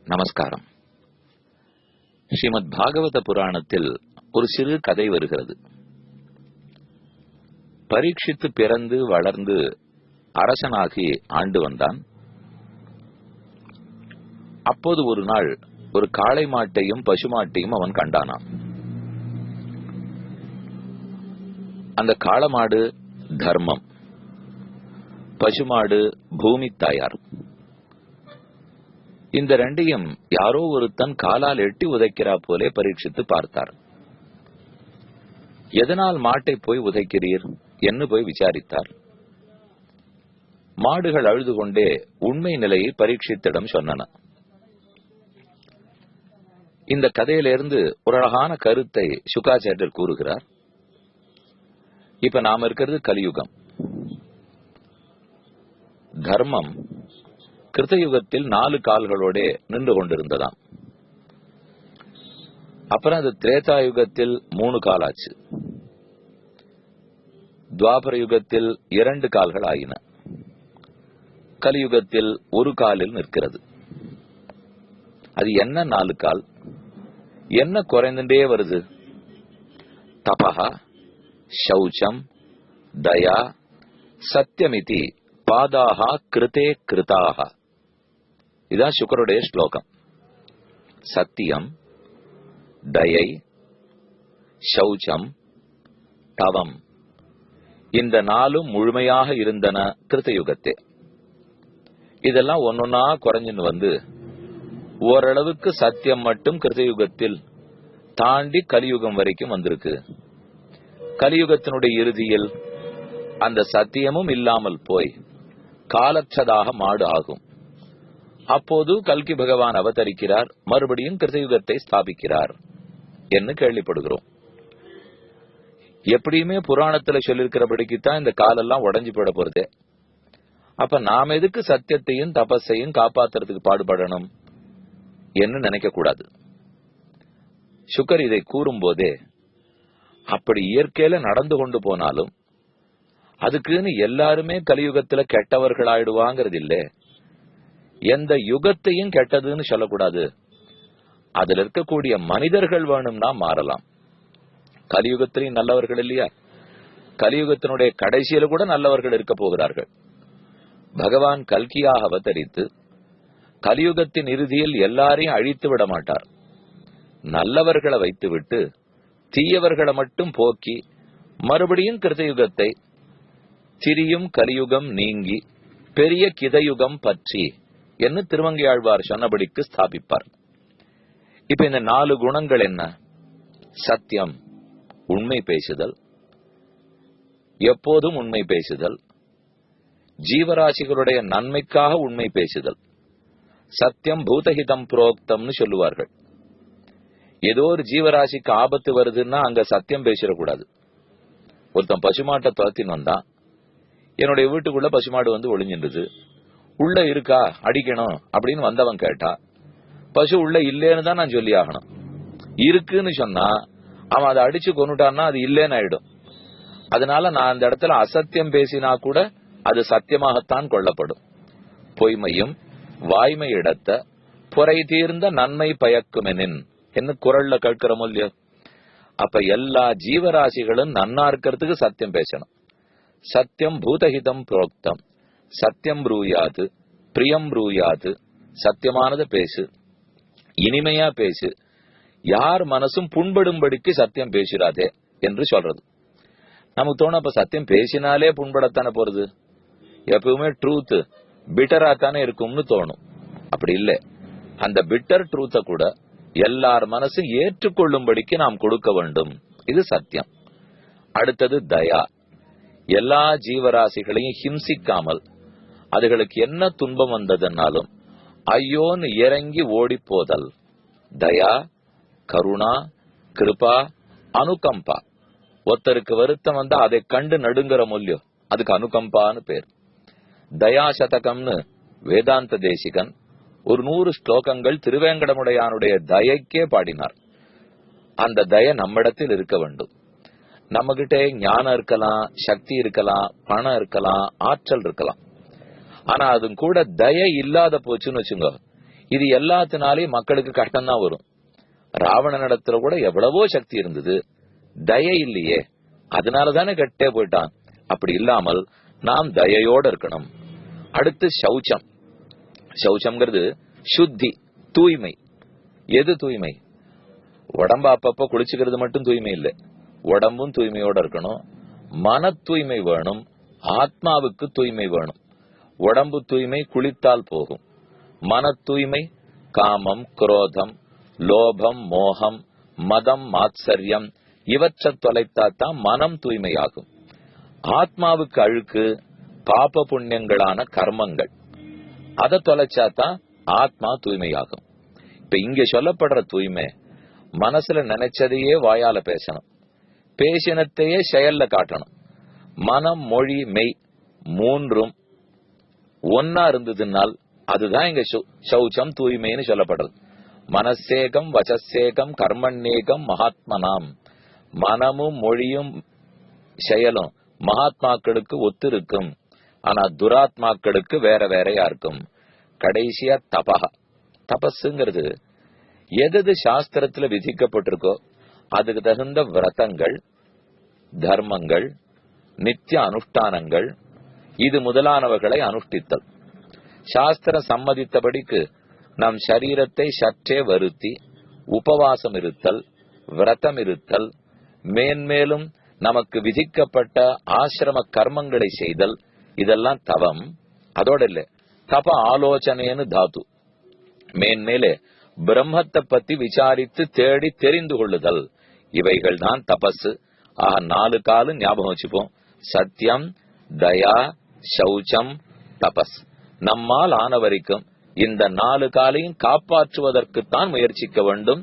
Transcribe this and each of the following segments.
நமஸ்காரம். ஸ்ரீமத் பாகவத புராணத்தில் ஒரு சிறு கதை வருகிறது. பரீட்சித்து பிறந்து வளர்ந்து அரசனாகி ஆண்டு வந்தான். அப்போது ஒரு நாள் ஒரு காளை மாட்டையும் பசுமாட்டையும் அவன் கண்டானான். அந்த காளமாடு தர்மம், பசுமாடு பூமி தாயார். இந்த ரெண்டையும் யாரோ ஒருத்தன் காலால் எட்டி உதைக்கிறா போலே பரீட்சித்து பார்த்தார். எதனால் மாட்டை போய் உதைக்கிறீர் என்று போய் விசாரித்தார். மாடுகள் அழுது கொண்டே உண்மை நிலையை பரீட்சித்திடம் சொன்னன. இந்த கதையிலிருந்து ஒரு அழகான கருத்தை சுகாச்சாரியர் கூறுகிறார். இப்ப நாம இருக்கிறது கலியுகம். தர்மம் கிருத்தயுகத்தில் 4 கால்களோட நின்று கொண்டிருந்ததாம். அப்புறம் அது திரேதா யுகத்தில் 3 கால் ஆச்சு. துவாபர யுகத்தில் 2 கால்கள் ஆயின. கலியுகத்தில் 1 காலில் நிற்கிறது. அது என்ன 4 கால்? என்ன குறைந்துட்டே வருது? தபஹா, சௌச்சம், தயா, சத்தியமிதி பாதாகா கிருதே கிருதாக. இதான் சுக்கருடைய ஸ்லோகம். சத்தியம், தயை, சௌச்சம், தவம், இந்த 4 முழுமையாக இருந்தன கிருத்தயுகத்தே. இதெல்லாம் ஒன்னொன்னா குறைஞ்சுன்னு வந்து ஓரளவுக்கு சத்தியம் மட்டும் கிருத்தயுகத்தில் தாண்டி கலியுகம் வரைக்கும் வந்திருக்கு. கலியுகத்தினுடைய இறுதியில் அந்த சத்தியமும் இல்லாமல் போய் காலற்றதாக மாடு ஆகும். அப்போது கல்கி பகவான் அவதரிக்கிறார், மறுபடியும் கிருத்தயுகத்தை ஸ்தாபிக்கிறார் என்று கேள்விப்படுகிறோம். எப்படியுமே புராணத்துல சொல்லிருக்கிறபடிக்குத்தான் இந்த காலெல்லாம் உடஞ்சு போட போறதே. அப்ப நாம் எதுக்கு சத்தியத்தையும் தபஸையும் காப்பாத்துறதுக்கு பாடுபடணும் என்று நினைக்க கூடாது. சுக்கர் இதை கூறும் போதே அப்படி இயற்கையில நடந்து கொண்டு போனாலும் அதுக்குன்னு எல்லாருமே கலியுகத்துல கெட்டவர்கள் ஆயிடுவாங்கிறது இல்ல. எந்த யுகத்தையும் கெட்டதுன்னு சொல்லக்கூடாது. அதுல இருக்கக்கூடிய மனிதர்கள் வேணும்னா மாறலாம். கலியுகத்திலையும் நல்லவர்கள் இல்லையா? கலியுகத்தினுடைய கடைசியில கூட நல்லவர்கள் இருக்க போகிறார்கள். பகவான் கல்கியாக அவதரித்து கலியுகத்தின் இறுதியில் எல்லாரையும் அழித்து விட மாட்டார். நல்லவர்களை வைத்துவிட்டு தீயவர்களை மட்டும் போக்கி மறுபடியும் கிருத்தயுகத்தை திரியும் கலியுகம் நீங்கி பெரிய கிதயுகம் பற்றி என்று திருமங்கையாழ்வார் சொன்னபடிக்கு ஸ்தாபிப்பார். இப்ப இந்த 4 குணங்கள் என்ன? சத்தியம், உண்மை பேசுதல், எப்போதும் உண்மை பேசுதல், ஜீவராசிகளுடைய நன்மைக்காக உண்மை பேசுதல். சத்தியம் பூதஹிதம் புரோக்தம்னு சொல்லுவார்கள். ஏதோ ஒரு ஜீவராசிக்கு ஆபத்து வருதுன்னா அங்க சத்தியம் பேசிடக்கூடாது. ஒருத்தன் பசுமாட்டை துரத்தின்னு வந்தான். என்னுடைய வீட்டுக்குள்ள பசுமாடு வந்து ஒளிஞ்சின்றது. உள்ள இருக்கா, அடிக்கணும் அப்படின்னு வந்தவன் கேட்டா, பசு உள்ள இல்லேன்னு தான் நான் சொல்லி ஆகணும். இருக்குன்னு சொன்னா அவன் அதை அடிச்சு கொண்டுட்டான்னா அது இல்லேன்னு ஆயிடும். அதனால நான் அந்த இடத்துல அசத்தியம் பேசினா கூட அது சத்தியமாகத்தான் கொள்ளப்படும். பொய்மையும் வாய்மை இடத்த புரை தீர்ந்த நன்மை பயக்குமெனின் என்ன குரல்ல கேட்கிறோமோ இல்லையோ. அப்ப எல்லா ஜீவராசிகளும் நன்னா இருக்கிறதுக்கு சத்தியம் பேசணும். சத்தியம் பூதஹிதம் புரோக்தம், சத்தியம் ப்ரூயாது, பிரியம் ப்ரூயாது. சத்தியமானது பேசு, இனிமையா பேசு, யார் மனசும் புண்படும்படிக்கு சத்தியம் பேசிடாதே என்று சொல்றது. நமக்கு தோணும் அப்ப சத்தியம் பேசினாலே புண்படத்தானே போறது. எப்பவுமே ட்ரூத் பிட்டரா தானே இருக்கும்னு தோணும். அப்படி இல்லை. அந்த பிட்டர் ட்ரூத்தை கூட எல்லார் மனசும் ஏற்றுக்கொள்ளும்படிக்கு நாம் கொடுக்க வேண்டும். இது சத்தியம். அடுத்தது தயா. எல்லா ஜீவராசிகளையும் ஹிம்சிக்காமல் அதுகளுக்கு என்ன துன்பம் வந்ததுன்னாலும் ஐயோன்னு இறங்கி ஓடி போதல். தயா, கருணா, கிருபா, அனுகம்பா. ஒருத்தருக்கு வருத்தம் வந்தா அதை கண்டு நடுங்கிற மொழியோ அதுக்கு அனுகம்பான்னு பேர். தயா சதகம்னு வேதாந்த தேசிகன் ஒரு 100 ஸ்லோகங்கள் திருவேங்கடமுடையானுடைய தயைக்கே பாடினார். அந்த தய நம்மிடத்தில் இருக்க வேண்டும். நம்ம கிட்ட ஞானம் இருக்கலாம், சக்தி இருக்கலாம், பணம் இருக்கலாம், ஆற்றல் இருக்கலாம். ஆனா அது கூட தய இல்லாத போச்சுன்னு வச்சுங்க, இது எல்லாத்தினாலையும் மக்களுக்கு கஷ்டம்தான் வரும். ராவணனிடத்துல கூட எவ்வளவோ சக்தி இருந்தது, தயை இல்லையே, அதனாலதானே கெட்டே போயிட்டான். அப்படி இல்லாமல் நாம் தயையோட இருக்கணும். அடுத்து சௌச்சம். சௌச்சம்ங்கிறது சுத்தி, தூய்மை. எது தூய்மை? உடம்ப அப்பப்ப குளிச்சுக்கிறது மட்டும் தூய்மை இல்லை, உடம்பும் தூய்மையோட இருக்கணும். மன தூய்மை வேணும், ஆத்மாவுக்கு தூய்மை வேணும். உடம்பு தூய்மை குளித்தால் போகும். மன தூய்மை காமம், குரோதம், லோபம், மோகம், மதம், மாத்சரியம் இவற்றை தொலைத்தாத்தான் மனம் தூய்மையாகும். ஆத்மாவுக்கு அழுக்கு பாப புண்ணியங்களான கர்மங்கள், அதை தொலைச்சாதான் ஆத்மா தூய்மையாகும். இப்ப இங்க சொல்லப்படுற தூய்மை, மனசுல நினைச்சதையே வாயால பேசணும், பேசினத்தையே செயல்ல காட்டணும். மனம், மொழி, மெய் மூன்றும் ஒன்னா இருந்ததுனால் அதுதான் இங்க சௌச்சம், தூய்மைன்னு சொல்லப்படுறது. மனசேகம், வசசேகம், கர்மண்ணேகம், மகாத்மனாம். மனமும் மொழியும் செயலும் மகாத்மாக்களுக்கு ஒத்து இருக்கும், ஆனா துராத்மாக்களுக்கு வேற வேறையா இருக்கும். கடைசியா தபஹ. தபஸுங்கிறது எது சாஸ்திரத்துல விதிக்கப்பட்டிருக்கோ அதுக்கு தகுந்த விரதங்கள், தர்மங்கள், நித்திய அனுஷ்டானங்கள், இது முதலானவர்களை அனுஷ்டித்தல். சாஸ்திர சம்மதித்தபடிக்கு நம் சரீரத்தை சற்றே வருத்தி உபவாசம் இருத்தல், விரதம் இருத்தல், மேன்மேலும் நமக்கு விதிக்கப்பட்ட ஆசிரம கர்மங்களை செய்தல், இதெல்லாம் தவம். அதோட இல்ல, தப ஆலோசனைன்னு தாத்து. மேன்மேலே பிரம்மத்தை பத்தி விசாரித்து தேடி தெரிந்து கொள்ளுதல், இவைகள் தான் தபஸ். ஆக 4 காலம் ஞாபகம் வச்சுப்போம். சத்தியம், தயா, சௌச்சம், தபஸ். நம்மால் ஆன வரைக்கும் இந்த 4 காலையும் காப்பாற்றுவதற்குத்தான் முயற்சிக்க வேண்டும்.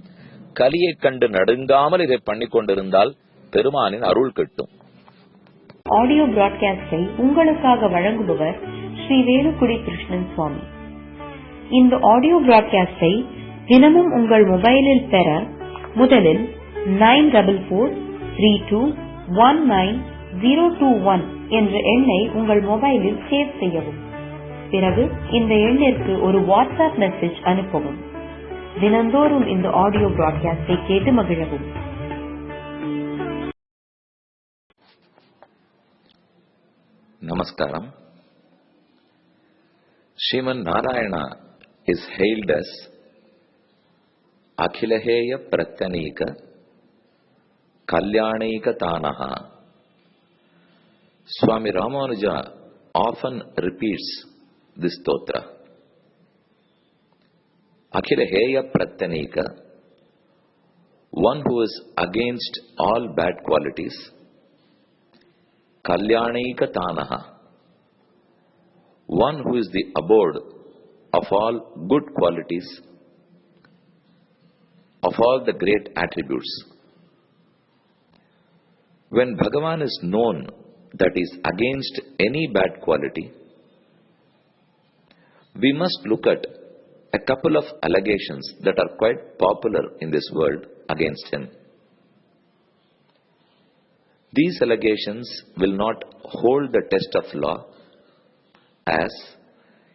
கலியை கண்டு நடுங்காமல் இதை பண்ணி கொண்டிருந்தால் பெருமானின் அருள் கிட்டும். ஆடியோ பிராட்காஸ்டை உங்களுக்காக வழங்குபவர் ஸ்ரீ வேலுக்குடி கிருஷ்ணன் சுவாமி. இந்த ஆடியோ பிராட்காஸ்டை தினமும் உங்கள் மொபைலில் பெற முதலில் 9443219021 என்ற எண்ணை உங்கள் மொபைலில் சேவ் செய்யவும். பிறகு இந்த எண்ணிற்கு ஒரு வாட்ஸ்அப் மெசேஜ் அனுப்பவும். தினந்தோறும் இந்த ஆடியோ பிராட்காஸ்டை கேட்டு மகிழவும். Namaskaram. Sriman Narayana is hailed as Akhilaheya Pratyanika Kalyanika Tanaha. Swami Ramanuja often repeats this stotra. Akhilaheya Pratyanika, one who is against all bad qualities. Kalyanika Tanaha, one who is the abode of all good qualities, of all the great attributes. When Bhagavan is known that is against any bad quality, we must look at a couple of allegations that are quite popular in this world against him. These allegations will not hold the test of law, as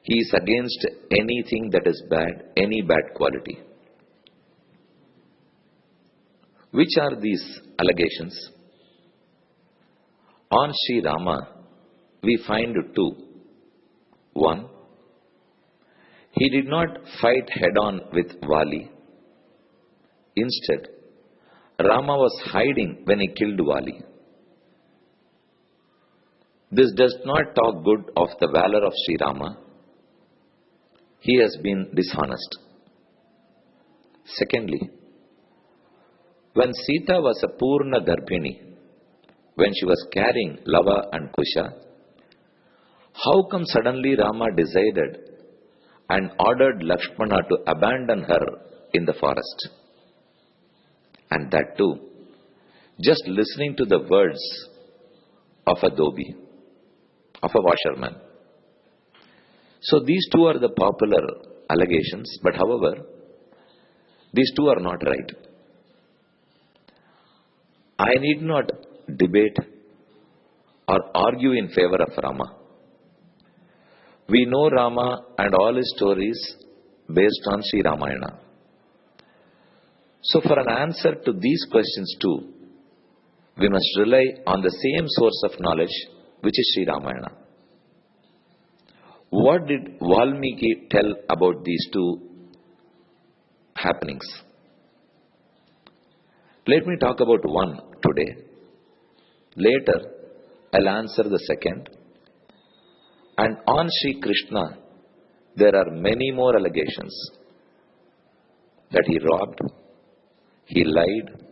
he is against anything that is bad, any bad quality. Which are these allegations? On Sri Rama, we find 2. One, he did not fight head-on with Vali. Instead, Rama was hiding when he killed Vali. This does not talk good of the valor of Sri Rama. He has been dishonest. Secondly, when Sita was a Purna Garbhini, when she was carrying Lava and Kusha, how come suddenly Rama decided and ordered Lakshmana to abandon her in the forest? And that too, just listening to the words of a dhobi, of a washerman. So these 2 are the popular allegations, but however, these 2 are not right. I need not debate or argue in favor of Rama. We know Rama and all his stories based on Sri Ramayana. So for an answer to these questions too, we must rely on the same source of knowledge, which is Sri Ramayana. What did Valmiki tell about these two happenings? Let me talk about one today. Later, I'll answer the second. And on Sri Krishna, there are many more allegations that he robbed, he lied,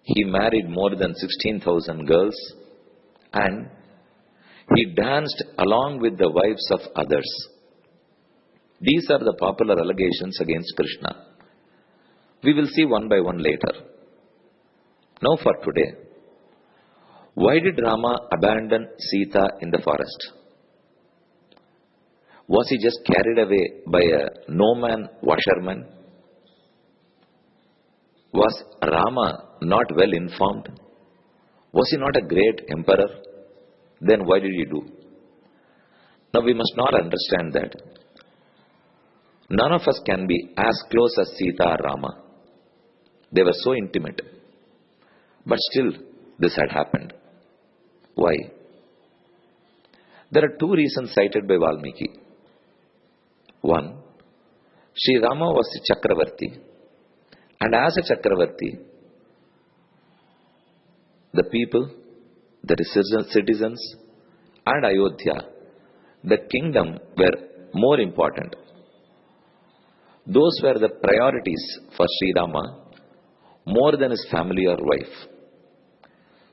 he married more than 16,000 girls, and he danced along with the wives of others. These are the popular allegations against Krishna. We will see one by one later. Now for today, why did Rama abandon Sita in the forest? Was he just carried away by a no-man washerman? Was Rama not well informed? Was he not a great emperor? Then why did he do? Now we must not understand that none of us can be as close as Sita or Rama. They were so intimate. But still, this had happened. Why? There are two reasons cited by Valmiki. One, Sri Rama was a Chakravarti, and as a Chakravarti, the people, the citizens, and Ayodhya, the kingdom, were more important. Those were the priorities for Sri Rama more than his family or wife.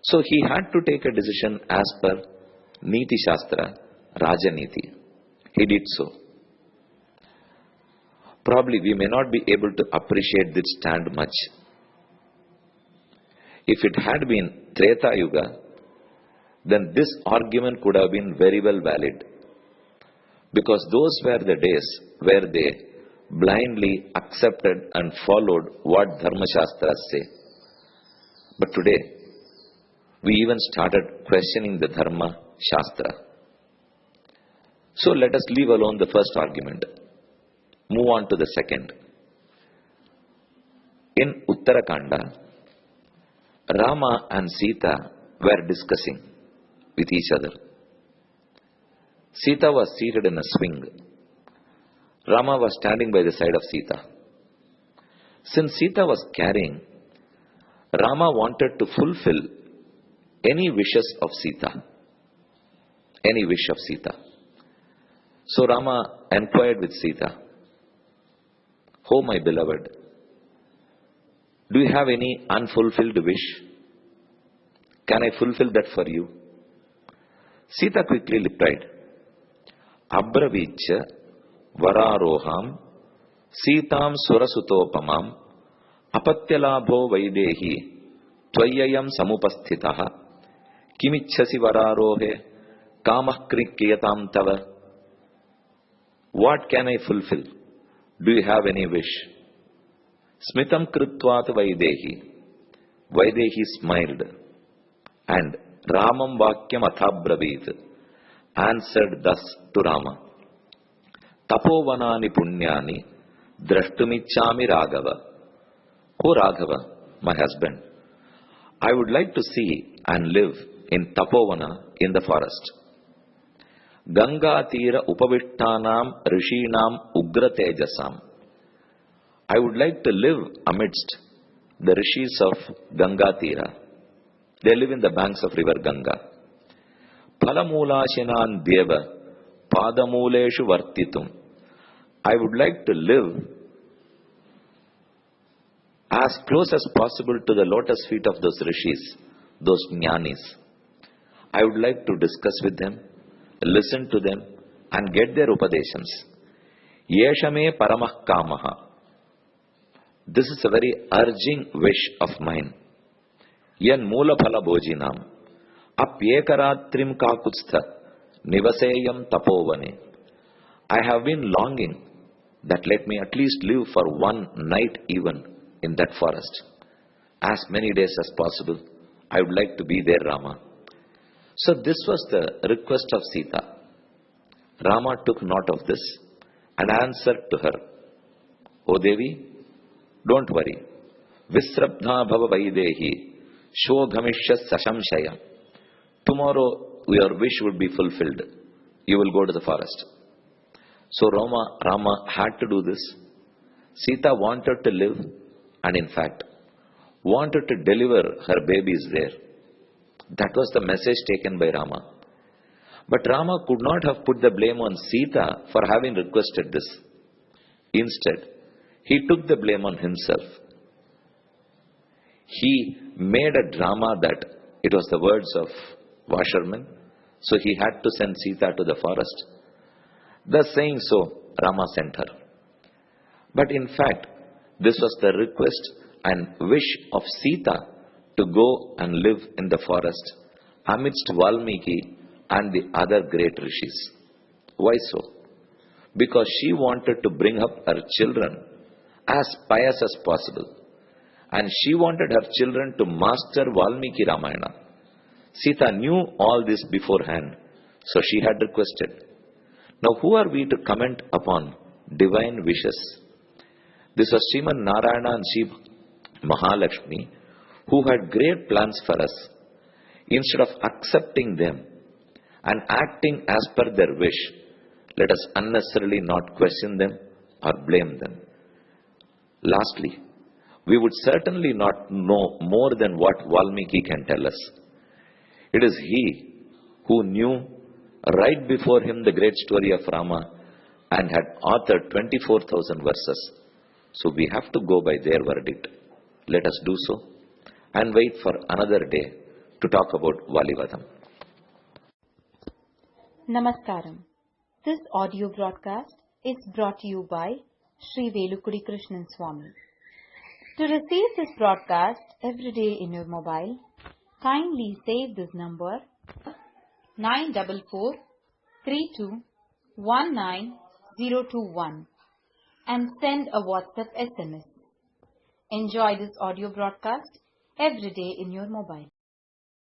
So he had to take a decision as per Niti Shastra, Rajaniti. He did so. Probably we may not be able to appreciate this stand much. If it had been Treta Yuga, then this argument could have been very well valid. Because those were the days where they blindly accepted and followed what Dharma Shastras say. But today, we even started questioning the Dharma Shastra. So let us leave alone the first argument. Move on to the second. In Uttarakanda, Rama and Sita were discussing with each other. Sita was seated in a swing. Rama was standing by the side of Sita. Since Sita was carrying, Rama wanted to fulfill any wishes of Sita. Any wish of Sita. So Rama inquired with Sita, "Oh my beloved, do you have any unfulfilled wish? Can I fulfill that for you?" Sita quickly replied, "Abravicha vararoham Sitam surasutopamam apatyalabho vaidehi tvayayam samupasthitaha kimichhasi vararohe kamah krikiyatam tava." What can I fulfill? Do you have any wish? Smitam krutvat vaidehi. Vaidehi smiled, and Ramam vakyam athabravit answered thus to Rama, "Tapovanani punyani drashtumichami Raghava." "O Raghava, my husband, I would like to see and live in Tapovana in the forest. Ganga Tira Upavittanam Rishinam Ugra Tejasam. I would like to live amidst the rishis of Ganga Tira. They live in the banks of river Ganga. Phalamulasinan Deva Padamuleshu Vartitum. I would like to live as close as possible to the lotus feet of those rishis, those jnanis. I would like to discuss with them, listen to them, and get their upadeshams. Yeshame paramah kamaha. This is a very urging wish of mine. Yan moola phala bojinam apyekaratrim kakutstha nivaseyam tapovane. I have been longing that let me at least live for one night even in that forest. As many days as possible, I would like to be there, Rama." So this was the request of Sita. Rama took note of this and answered to her, O Devi, don't worry. Visrabdha bhava vaidehi shoghamishya sashamshaya. Tomorrow your wish would be fulfilled. You will go to the forest. So Rama had to do this. Sita wanted to live and in fact wanted to deliver her babies there. That was the message taken by Rama. But Rama could not have put the blame on Sita for having requested this. Instead, he took the blame on himself. He made a drama that it was the words of washerman, so he had to send Sita to the forest. Thus saying so, Rama sent her. But in fact, this was the request and wish of Sita to go and live in the forest amidst Valmiki and the other great rishis. Why so? Because she wanted to bring up her children as pious as possible. And she wanted her children to master Valmiki Ramayana. Sita knew all this beforehand, so she had requested. Now who are we to comment upon divine wishes? This was Sriman Narayana and Shri Mahalakshmi who had great plans for us. Instead of accepting them and acting as per their wish, let us unnecessarily not question them or blame them. Lastly, we would certainly not know more than what Valmiki can tell us. It is he who knew right before him the great story of Rama and had authored 24,000 verses. So we have to go by their verdict. Let us do so and wait for another day to talk about Valivadam. Namaskaram. This audio broadcast is brought to you by Sri Velukudi Krishnan Swami. To receive this broadcast every day in your mobile, kindly save this number 944-32-19021 and send a WhatsApp SMS. Enjoy this audio broadcast every day in your mobile.